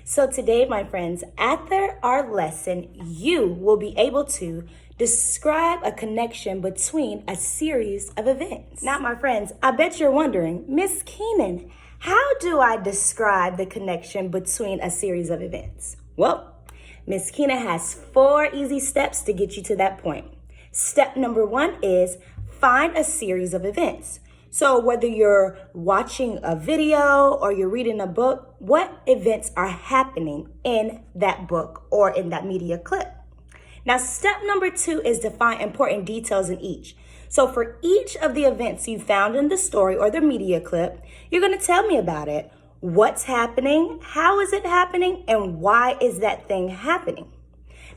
So today, my friends, after our lesson, you will be able to describe a connection between a series of events. Now, my friends, I bet you're wondering, Miss Keenon, how do I describe the connection between a series of events? Well, Miss Keenon has 4 easy steps to get you to that point. Step number 1 is find a series of events. So whether you're watching a video or you're reading a book, what events are happening in that book or in that media clip? Now, step number 2 is to find important details in each. So for each of the events you found in the story or the media clip, you're going to tell me about it. What's happening? How is it happening? And why is that thing happening?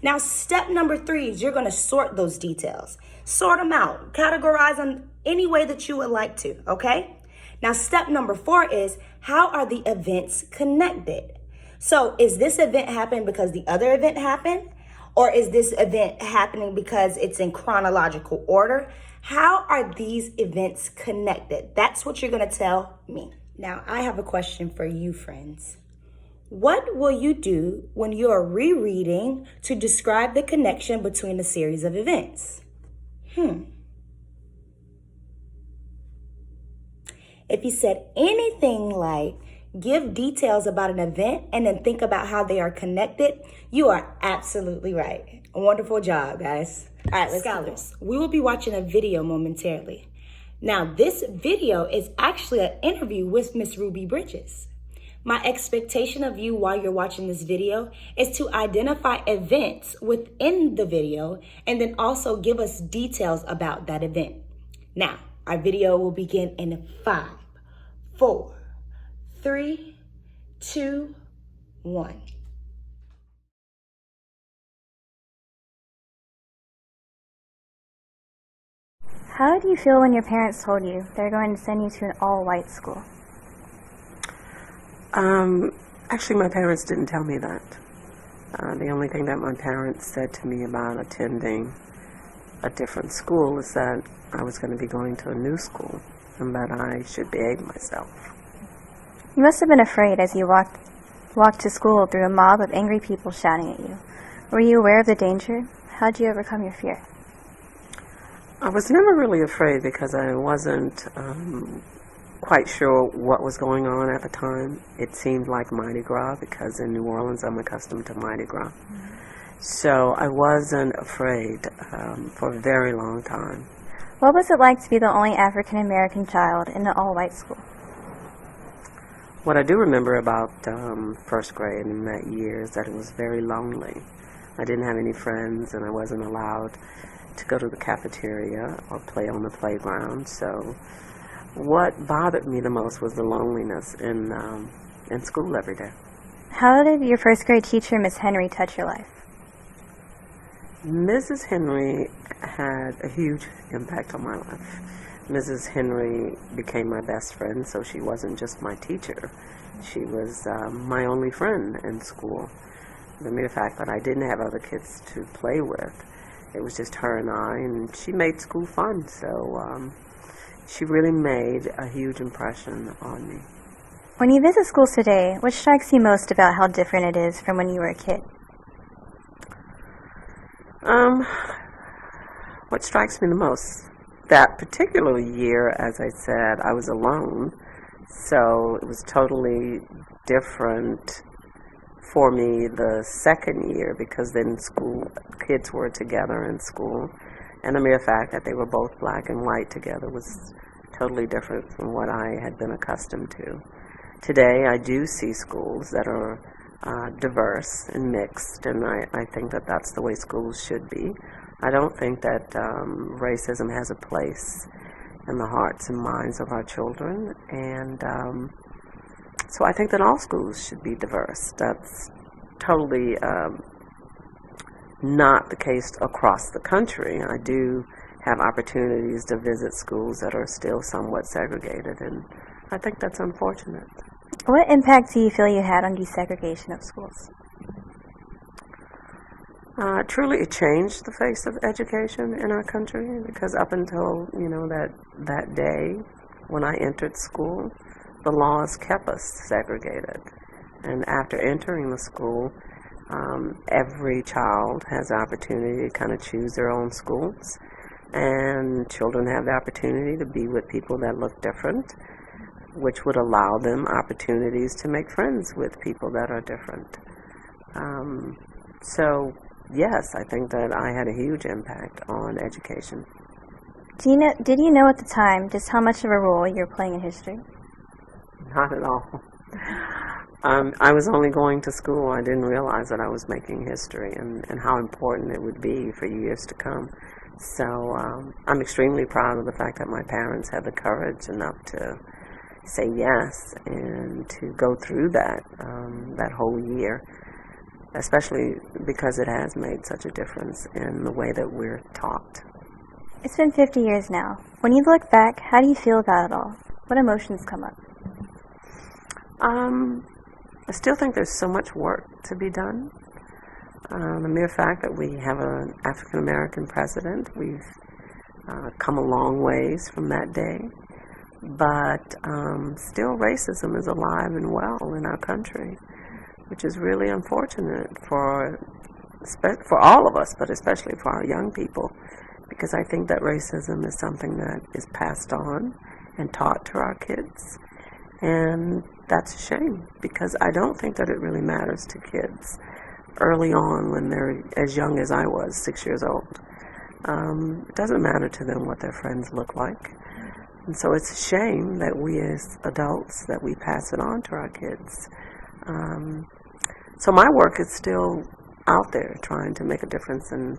Now, step number 3 is you're going to sort those details. Sort them out. Categorize them any way that you would like to, okay? Now, step number 4 is how are the events connected? So is this event happening because the other event happened? Or is this event happening because it's in chronological order? How are these events connected? That's what you're going to tell me. Now, I have a question for you, friends. What will you do when you are rereading to describe the connection between a series of events? If you said anything like, give details about an event and then think about how they are connected, you are absolutely right. Wonderful job, guys. All right, let's go. Scholars, we will be watching a video momentarily. Now, this video is actually an interview with Miss Ruby Bridges. My expectation of you while you're watching this video is to identify events within the video and then also give us details about that event. Now, our video will begin in 5, 4, 3, 2, 1. How did you feel when your parents told you they're going to send you to an all-white school? Actually, my parents didn't tell me that. The only thing that my parents said to me about attending a different school is that I was going to be going to a new school and that I should behave myself. You must have been afraid as you walked to school through a mob of angry people shouting at you. Were you aware of the danger? How did you overcome your fear? I was never really afraid because I wasn't quite sure what was going on at the time. It seemed like Mardi Gras because in New Orleans I'm accustomed to Mardi Gras. So I wasn't afraid for a very long time. What was it like to be the only African American child in an all-white school? What I do remember about first grade in that year is that it was very lonely. I didn't have any friends and I wasn't allowed to go to the cafeteria or play on the playground. So what bothered me the most was the loneliness in school every day. How did your first grade teacher, Miss Henry, touch your life? Mrs. Henry had a huge impact on my life. Mrs. Henry became my best friend, so she wasn't just my teacher. She was my only friend in school. The mere fact that I didn't have other kids to play with, it was just her and I, and she made school fun, so she really made a huge impression on me. When you visit schools today, what strikes you most about how different it is from when you were a kid? What strikes me the most? That particular year, as I said, I was alone, so it was totally different for me the second year because then kids were together in school, and the mere fact that they were both black and white together was totally different from what I had been accustomed to. Today, I do see schools that are diverse and mixed, and I think that that's the way schools should be. I don't think that racism has a place in the hearts and minds of our children, and so I think that all schools should be diverse. That's totally not the case across the country. I do have opportunities to visit schools that are still somewhat segregated, and I think that's unfortunate. What impact do you feel you had on desegregation of schools? Truly, it changed the face of education in our country because up until, that day when I entered school, the laws kept us segregated. And after entering the school, every child has the opportunity to kind of choose their own schools. And children have the opportunity to be with people that look different, which would allow them opportunities to make friends with people that are different. So, yes, I think that I had a huge impact on education. Did you know at the time just how much of a role you were playing in history? Not at all. I was only going to school. I didn't realize that I was making history and how important it would be for years to come. So I'm extremely proud of the fact that my parents had the courage enough to say yes and to go through that whole year, especially because it has made such a difference in the way that we're taught. It's been 50 years now. When you look back, how do you feel about it all? What emotions come up? I still think there's so much work to be done. The mere fact that we have an African-American president, we've come a long ways from that day. But still racism is alive and well in our country, which is really unfortunate for all of us, but especially for our young people, because I think that racism is something that is passed on and taught to our kids. And that's a shame, because I don't think that it really matters to kids early on when they're as young as I was, 6 years old. It doesn't matter to them what their friends look like. And so it's a shame that we as adults, that we pass it on to our kids. So my work is still out there trying to make a difference and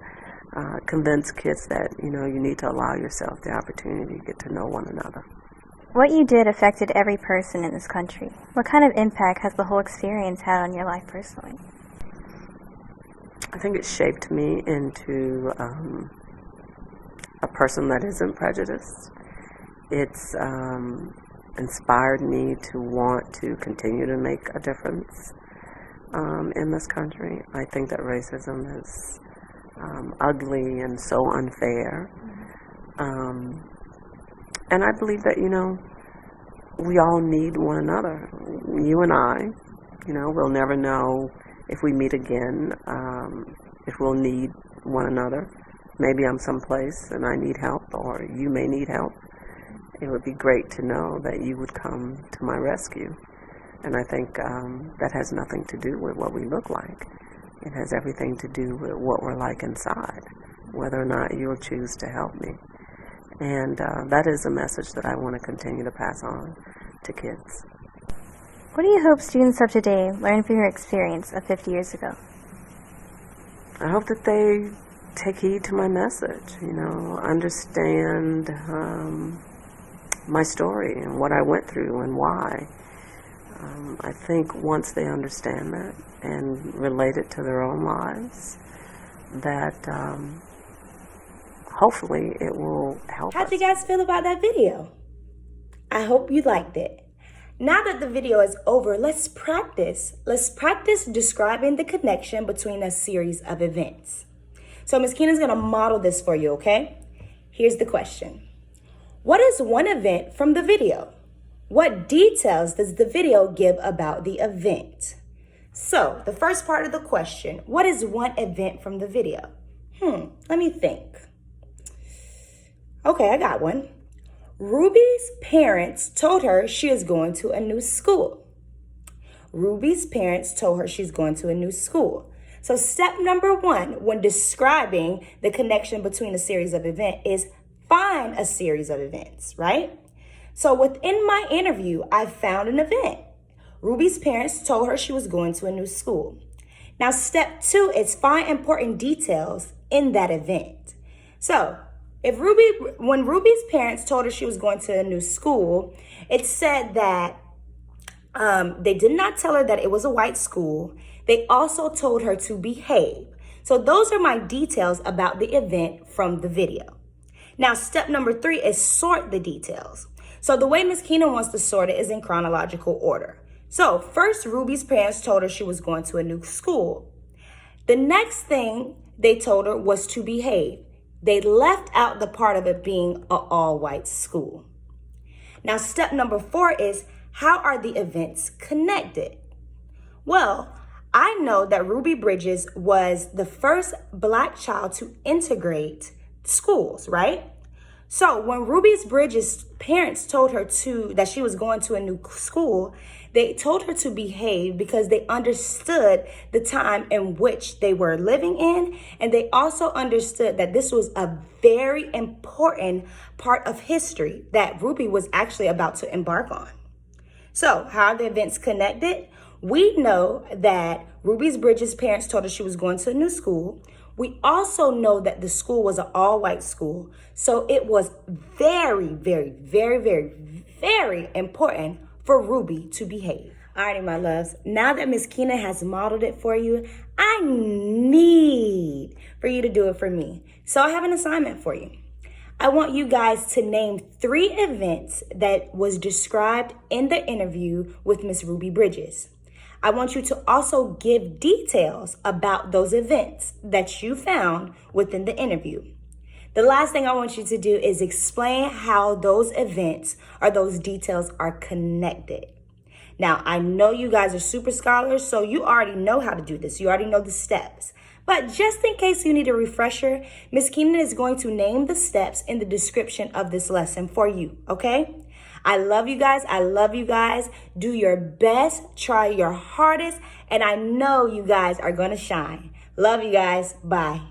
convince kids that, you need to allow yourself the opportunity to get to know one another. What you did affected every person in this country. What kind of impact has the whole experience had on your life personally? I think it shaped me into a person that isn't prejudiced. It's inspired me to want to continue to make a difference in this country. I think that racism is ugly and so unfair. And I believe that, we all need one another. You and I, we'll never know if we meet again, if we'll need one another. Maybe I'm someplace and I need help, or you may need help. It would be great to know that you would come to my rescue. And I think that has nothing to do with what we look like. It has everything to do with what we're like inside, whether or not you'll choose to help me. And that is a message that I want to continue to pass on to kids. What do you hope students of today learn from your experience of 50 years ago? I hope that they take heed to my message, understand my story and what I went through and why. I think once they understand that and relate it to their own lives, that hopefully it will help us. How'd you guys feel about that video? I hope you liked it. Now that the video is over, let's practice. Let's practice describing the connection between a series of events. So Ms. Keenan's gonna model this for you, okay? Here's the question. What is one event from the video? What details does the video give about the event? So the first part of the question, what is one event from the video? Let me think. Okay, I got one. Ruby's parents told her she is going to a new school. Ruby's parents told her she's going to a new school. So step number one, when describing the connection between a series of events, is find a series of events, right? So within my interview, I found an event. Ruby's parents told her she was going to a new school. Now, step two is find important details in that event. So when Ruby's parents told her she was going to a new school, it said that they did not tell her that it was a white school. They also told her to behave. So those are my details about the event from the video. Now, step number three is sort the details. So the way Ms. Keenon wants to sort it is in chronological order. So first, Ruby's parents told her she was going to a new school. The next thing they told her was to behave. They left out the part of it being an all-white school. Now, step number four is, how are the events connected? Well, I know that Ruby Bridges was the first Black child to integrate schools, right? So when Ruby Bridges' parents told her that she was going to a new school, they told her to behave because they understood the time in which they were living in. And they also understood that this was a very important part of history that Ruby was actually about to embark on. So how are the events connected? We know that Ruby Bridges' parents told her she was going to a new school. We also know that the school was an all-white school. So it was very, very, very, very, very important for Ruby to behave. Alrighty, my loves. Now that Miss Keenon has modeled it for you, I need for you to do it for me. So I have an assignment for you. I want you guys to name 3 events that was described in the interview with Miss Ruby Bridges. I want you to also give details about those events that you found within the interview. The last thing I want you to do is explain how those events or those details are connected. Now, I know you guys are super scholars, so you already know how to do this. You already know the steps. But just in case you need a refresher, Miss Keenan is going to name the steps in the description of this lesson for you, okay? I love you guys. I love you guys. Do your best. Try your hardest. And I know you guys are going to shine. Love you guys. Bye.